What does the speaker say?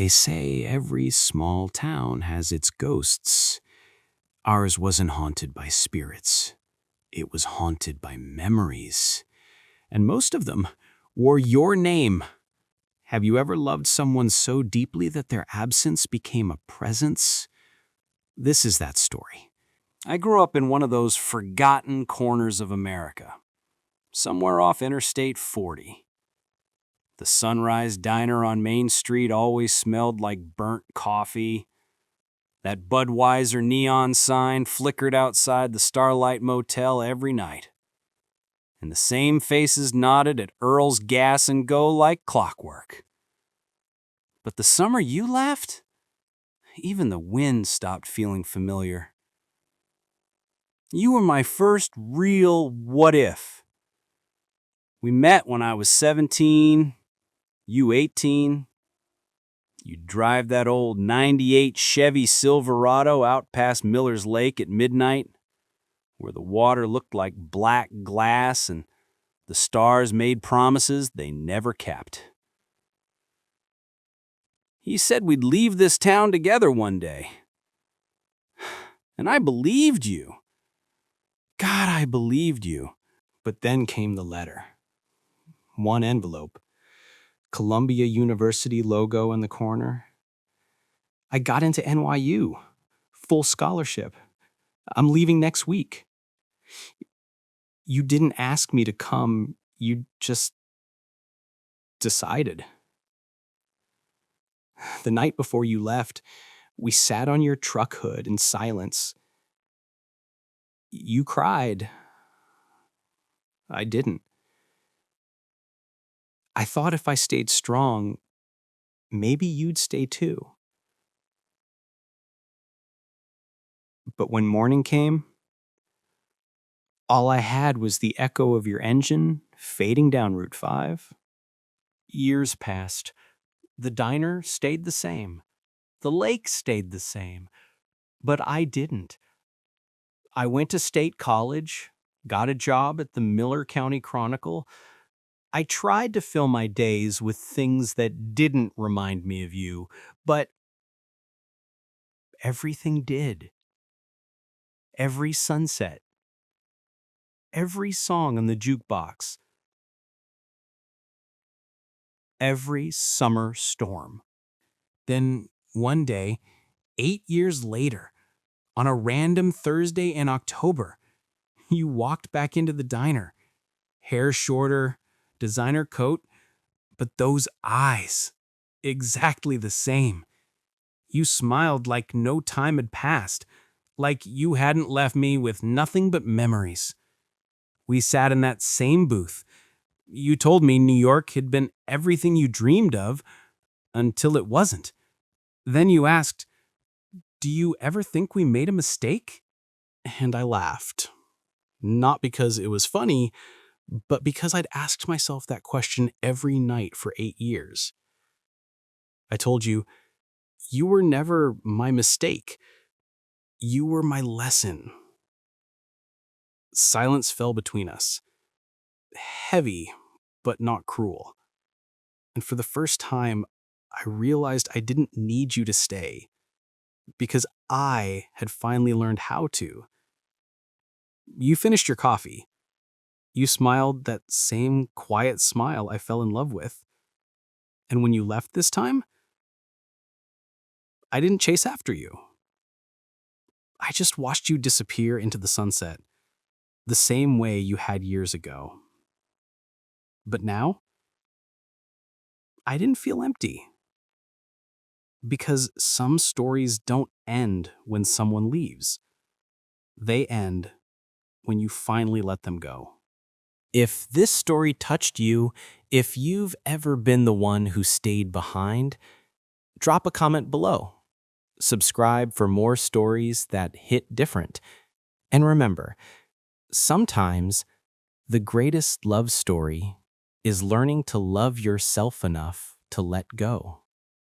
They say every small town has its ghosts. Ours wasn't haunted by spirits. It was haunted by memories. And most of them wore your name. Have you ever loved someone so deeply that their absence became a presence? This is that story. I grew up in one of those forgotten corners of America, somewhere off Interstate 40. The Sunrise Diner on Main Street always smelled like burnt coffee. That Budweiser neon sign flickered outside the Starlight Motel every night. And the same faces nodded at Earl's Gas and Go like clockwork. But the summer you left, even the wind stopped feeling familiar. You were my first real what if. We met when I was 17, you 18. You'd drive that old 98 Chevy Silverado out past Miller's Lake at midnight, where the water looked like black glass and the stars made promises they never kept. He said we'd leave this town together one day. And I believed you. God, I believed you. But then came the letter. One envelope. Columbia University logo in the corner. I got into NYU. Full scholarship. I'm leaving next week. You didn't ask me to come. You just decided. The night before you left, we sat on your truck hood in silence. You cried. I didn't. I thought if I stayed strong, maybe you'd stay too. But when morning came, all I had was the echo of your engine fading down Route 5. Years passed. The diner stayed the same. The lake stayed the same. But I didn't. I went to state college, got a job at the Miller County Chronicle. I tried to fill my days with things that didn't remind me of you, but everything did. Every sunset, every song on the jukebox, every summer storm. Then one day, 8 years later, on a random Thursday in October, you walked back into the diner, hair shorter, designer coat, but those eyes, exactly the same. You smiled like no time had passed, like you hadn't left me with nothing but memories. We sat in that same booth. You told me New York had been everything you dreamed of until it wasn't. Then you asked, "Do you ever think we made a mistake?" And I laughed. Not because it was funny, but because I'd asked myself that question every night for 8 years. I told you, you were never my mistake. You were my lesson. Silence fell between us. Heavy, but not cruel. And for the first time, I realized I didn't need you to stay, because I had finally learned how to. You finished your coffee. You smiled that same quiet smile I fell in love with. And when you left this time, I didn't chase after you. I just watched you disappear into the sunset, the same way you had years ago. But now, I didn't feel empty. Because some stories don't end when someone leaves. They end when you finally let them go. If this story touched you, if you've ever been the one who stayed behind, drop a comment below. Subscribe for more stories that hit different. And remember, sometimes the greatest love story is learning to love yourself enough to let go.